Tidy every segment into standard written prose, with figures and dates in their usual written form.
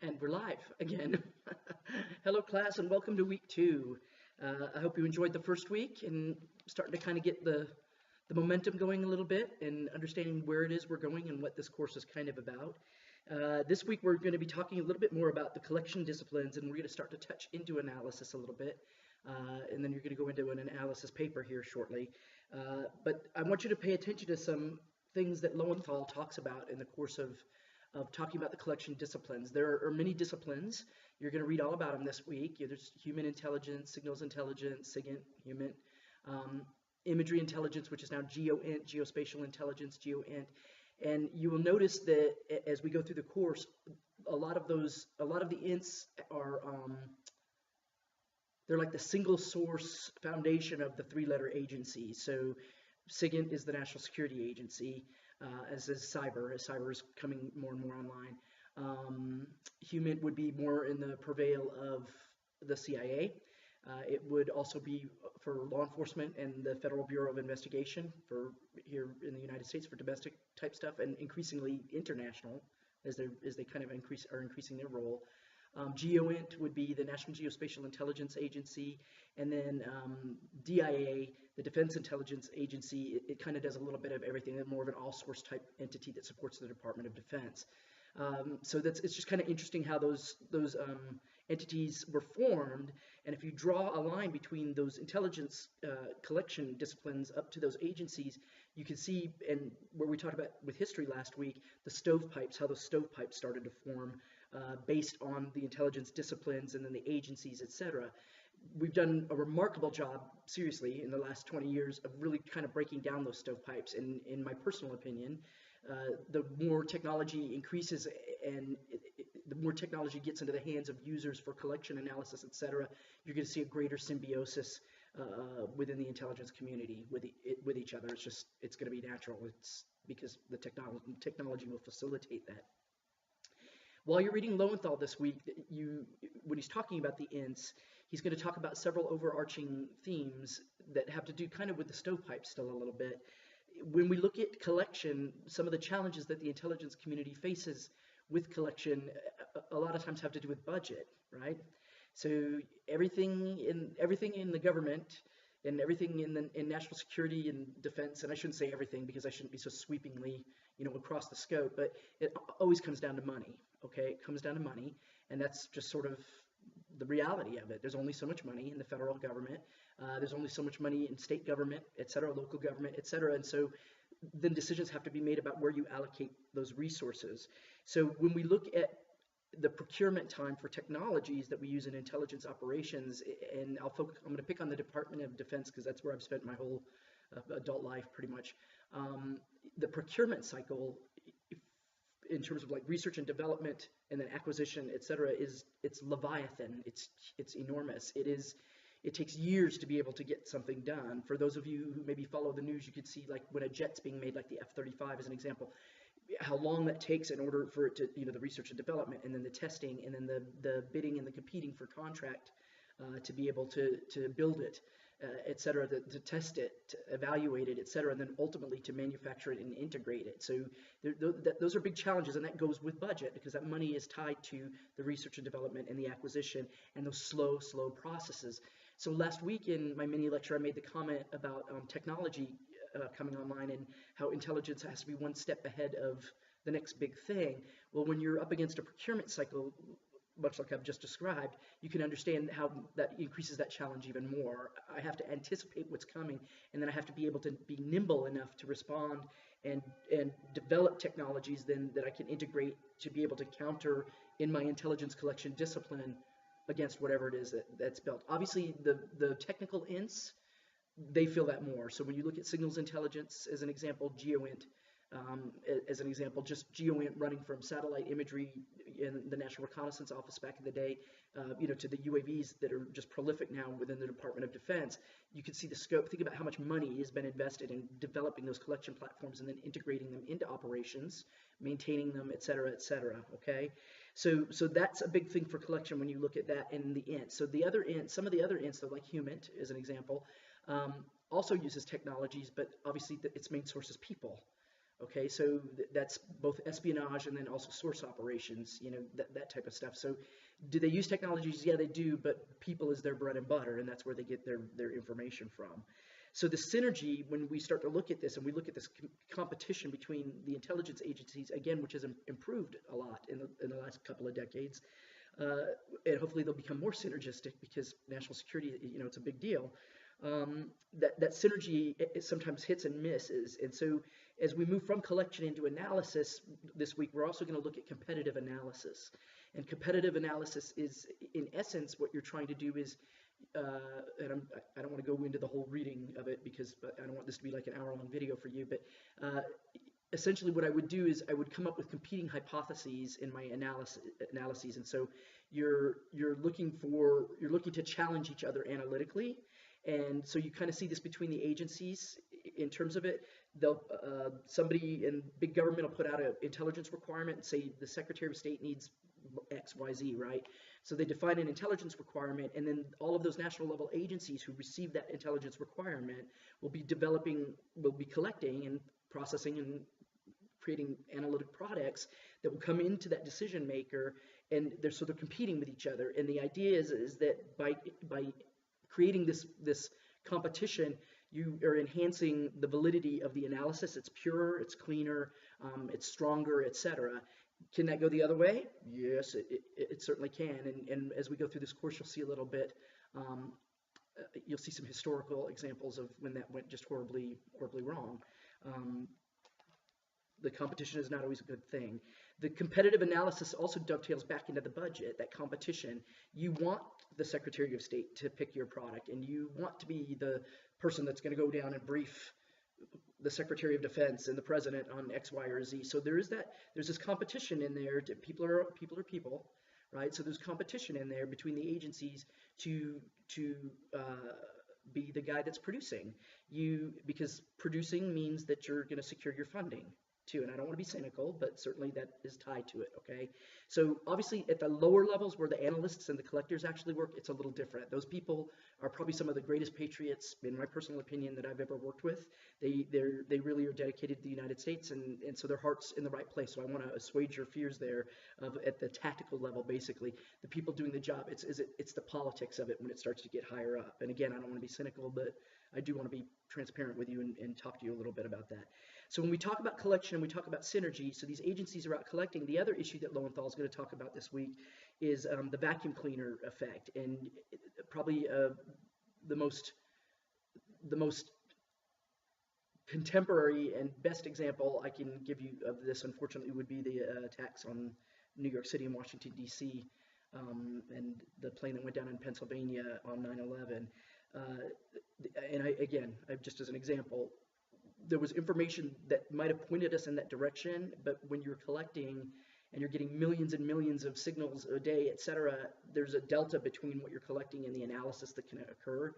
And we're live again. Hello, class, and welcome to week 2. I hope you enjoyed the first week and starting to kind of get the momentum going a little bit and understanding where it is we're going and what this course is kind of about. This week we're going to be talking a little bit more about the collection disciplines, and we're going to start to touch into analysis a little bit. And then you're going to go into an analysis paper here shortly. But I want you to pay attention to some things that Lowenthal talks about in the course of talking about the collection disciplines. There are many disciplines. You're going to read all about them this week. There's human intelligence, signals intelligence, SIGINT, HUMINT, imagery intelligence, which is now GeoINT, geospatial intelligence, GeoINT. And you will notice that as we go through the course, a lot of the INTs are they're like the single source foundation of the 3-letter agency. So SIGINT is the National Security Agency, as is cyber, as cyber is coming more and more online. HUMINT would be more in the purveyal of the CIA. It would also be for law enforcement and the Federal Bureau of Investigation for here in the United States for domestic type stuff, and increasingly international as they kind of are increasing their role. GeoINT would be the National Geospatial Intelligence Agency, and then DIA, the Defense Intelligence Agency, it kind of does a little bit of everything. They're more of an all-source type entity that supports the Department of Defense. So it's just kind of interesting how those entities were formed, and if you draw a line between those intelligence collection disciplines up to those agencies, you can see, and where we talked about with history last week, the stovepipes, how those stovepipes started to form based on the intelligence disciplines and then the agencies, etc. We've done a remarkable job, seriously, in the last 20 years of really kind of breaking down those stovepipes. And in my personal opinion, the more technology increases and the more technology gets into the hands of users for collection, analysis, etc., you're going to see a greater symbiosis within the intelligence community with each other. It's going to be natural. It's because the technology will facilitate that. While you're reading Lowenthal this week, when he's talking about the INTs, he's going to talk about several overarching themes that have to do kind of with the stovepipe still a little bit. When we look at collection, some of the challenges that the intelligence community faces with collection a lot of times have to do with budget, right? So everything in the government and everything in national security and defense, and I shouldn't say everything because I shouldn't be so sweepingly, across the scope, but it always comes down to money, okay? It comes down to money, and that's just sort of the reality of it. There's only so much money in the federal government. There's only so much money in state government, et cetera, local government, et cetera, and so then decisions have to be made about where you allocate those resources. So when we look at the procurement time for technologies that we use in intelligence operations, and I'm going to pick on the Department of Defense because that's where I've spent my whole adult life pretty much. The procurement cycle, in terms of like research and development and then acquisition, et cetera, it's Leviathan. It's enormous. It takes years to be able to get something done. For those of you who maybe follow the news, you could see like when a jet's being made, like the F-35 as an example, how long that takes in order for it to, the research and development, and then the testing, and then the bidding and the competing for contract to be able to build it, et cetera, to test it, to evaluate it, et cetera, and then ultimately to manufacture it and integrate it. So those are big challenges, and that goes with budget because that money is tied to the research and development and the acquisition and those slow processes. So last week in my mini lecture, I made the comment about technology coming online and how intelligence has to be one step ahead of the next big thing. Well, when you're up against a procurement cycle, much like I've just described, you can understand how that increases that challenge even more. I have to anticipate what's coming, and then I have to be able to be nimble enough to respond and develop technologies then that I can integrate to be able to counter in my intelligence collection discipline against whatever it is that's built. Obviously, the technical INTs, they feel that more. So when you look at signals intelligence as an example, GeoINT as an example, just GeoINT running from satellite imagery in the National Reconnaissance Office back in the day, to the UAVs that are just prolific now within the Department of Defense, you can see the scope. Think about how much money has been invested in developing those collection platforms and then integrating them into operations, maintaining them, et cetera, okay? So that's a big thing for collection when you look at that in the INT. So the other INT, some of the other INTs, though, like HUMINT as an example, also uses technologies, but obviously its main source is people. Okay, so that's both espionage and then also source operations, that type of stuff. So do they use technologies? Yeah, they do, but people is their bread and butter, and that's where they get their information from. So the synergy, when we start to look at this and we look at this competition between the intelligence agencies, again, which has improved a lot in the last couple of decades, and hopefully they'll become more synergistic because national security, it's a big deal. That synergy, it sometimes hits and misses. And so as we move from collection into analysis this week, we're also going to look at competitive analysis. And competitive analysis is, in essence, what you're trying to do is, and I don't want to go into the whole reading of it because I don't want this to be like an hour-long video for you, but essentially what I would do is I would come up with competing hypotheses in my analyses. And so you're looking to challenge each other analytically. And so you kind of see this between the agencies in terms of it. Somebody in big government will put out an intelligence requirement and say the Secretary of State needs X, Y, Z, right? So they define an intelligence requirement, and then all of those national level agencies who receive that intelligence requirement will be collecting and processing and creating analytic products that will come into that decision maker, and they're competing with each other. And the idea is that by creating this competition, you are enhancing the validity of the analysis. It's purer, it's cleaner, it's stronger, etc. Can that go the other way? Yes, it certainly can. And as we go through this course, you'll see a little bit. You'll see some historical examples of when that went just horribly wrong. The competition is not always a good thing. The competitive analysis also dovetails back into the budget, that competition. You want the Secretary of State to pick your product, and you want to be the person that's going to go down and brief the Secretary of Defense and the President on X, Y, or Z. So there's this competition in there. People are people, right? So there's competition in there between the agencies to be the guy that's producing. Because producing means that you're going to secure your funding too. And I don't want to be cynical, but certainly that is tied to it, okay? So obviously at the lower levels where the analysts and the collectors actually work, it's a little different. Those people are probably some of the greatest patriots, in my personal opinion, that I've ever worked with. They really are dedicated to the United States, and so their heart's in the right place. So I want to assuage your fears there at the tactical level, basically. The people doing the job, it's the politics of it when it starts to get higher up. And again, I don't want to be cynical, but I do want to be transparent with you and talk to you a little bit about that. So when we talk about collection and we talk about synergy, so these agencies are out collecting. The other issue that Lowenthal is going to talk about this week is the vacuum cleaner effect, and probably the most contemporary and best example I can give you of this, unfortunately, would be the attacks on New York City and Washington, D.C., and the plane that went down in Pennsylvania on 9/11. And just as an example, there was information that might have pointed us in that direction, but when you're collecting and you're getting millions and millions of signals a day, etc., there's a delta between what you're collecting and the analysis that can occur.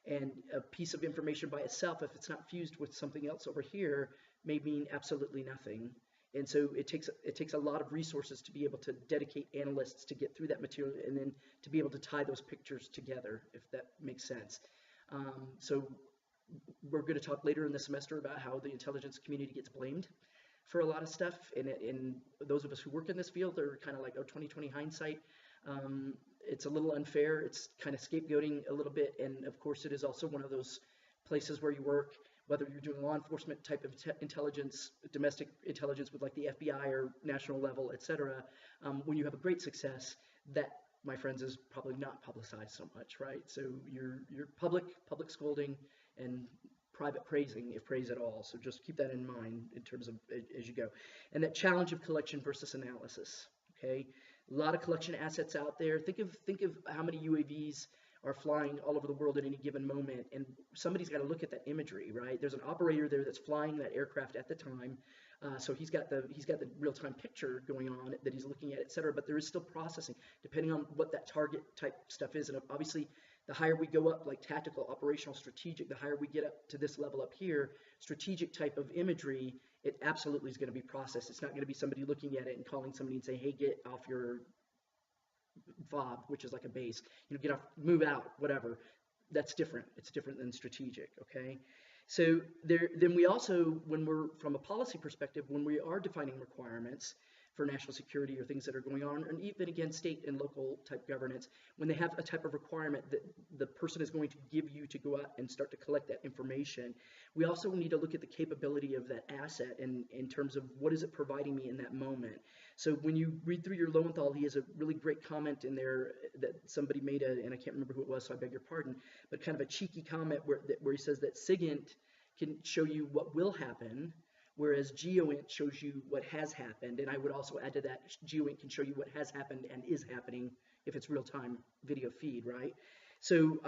And a piece of information by itself, if it's not fused with something else over here, may mean absolutely nothing. And so it takes a lot of resources to be able to dedicate analysts to get through that material and then to be able to tie those pictures together, if that makes sense. So we're going to talk later in the semester about how the intelligence community gets blamed for a lot of stuff. And those of us who work in this field are kind of like, 20/20 hindsight. It's a little unfair. It's kind of scapegoating a little bit. And of course, it is also one of those places where you work, whether you're doing law enforcement type of intelligence, domestic intelligence with like the FBI or national level, etc. When you have a great success, that, my friends, is probably not publicized so much, right? So you're public scolding and private praising, if praise at all. So just keep that in mind in terms of as you go. And that challenge of collection versus analysis, okay? A lot of collection assets out there. Think of how many UAVs are flying all over the world at any given moment, and somebody's got to look at that imagery, right? There's an operator there that's flying that aircraft at the time, so he's got the real-time picture going on that he's looking at, etc. But there is still processing depending on what that target type stuff is, and obviously the higher we go up, like tactical, operational, strategic, the higher we get up to this level up here, strategic type of imagery, it absolutely is going to be processed. It's not going to be somebody looking at it and calling somebody and say, hey, get off your FOB, which is like a base, get off, move out, whatever. That's different. It's different than strategic, okay? So then we also, when we're from a policy perspective, when we are defining requirements for national security or things that are going on, and even again state and local type governance, when they have a type of requirement that the person is going to give you to go out and start to collect that information, we also need to look at the capability of that asset in terms of what is it providing me in that moment. So when you read through your Lowenthal, he has a really great comment in there that somebody made, and I can't remember who it was, so I beg your pardon, but kind of a cheeky comment where he says that SIGINT can show you what will happen, whereas GEOINT shows you what has happened. And I would also add to that, GEOINT can show you what has happened and is happening if it's real-time video feed, right? So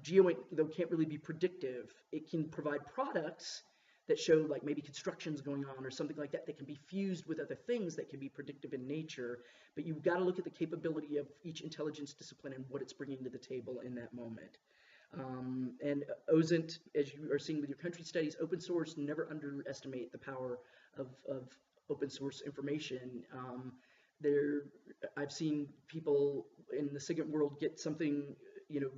GEOINT, though, can't really be predictive. It can provide products that show like maybe construction's going on or something like that that can be fused with other things that can be predictive in nature, but you've got to look at the capability of each intelligence discipline and what it's bringing to the table in that moment. And OSINT, as you are seeing with your country studies, open source, never underestimate the power of open source information. I've seen people in the SIGINT world get something,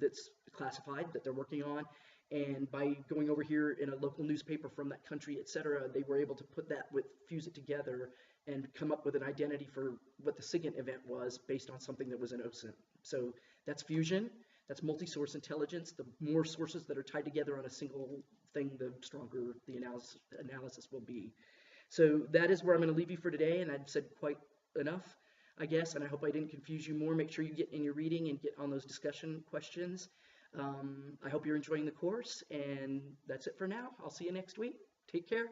that's classified that they're working on, and by going over here in a local newspaper from that country, etc., they were able to put that fuse it together and come up with an identity for what the SIGINT event was based on something that was in OSINT. So that's fusion, that's multi-source intelligence. The more sources that are tied together on a single thing, the stronger the analysis will be. So that is where I'm going to leave you for today, and I've said quite enough, I guess, and I hope I didn't confuse you more. Make sure you get in your reading and get on those discussion questions. I hope you're enjoying the course, and that's it for now. I'll see you next week. Take care.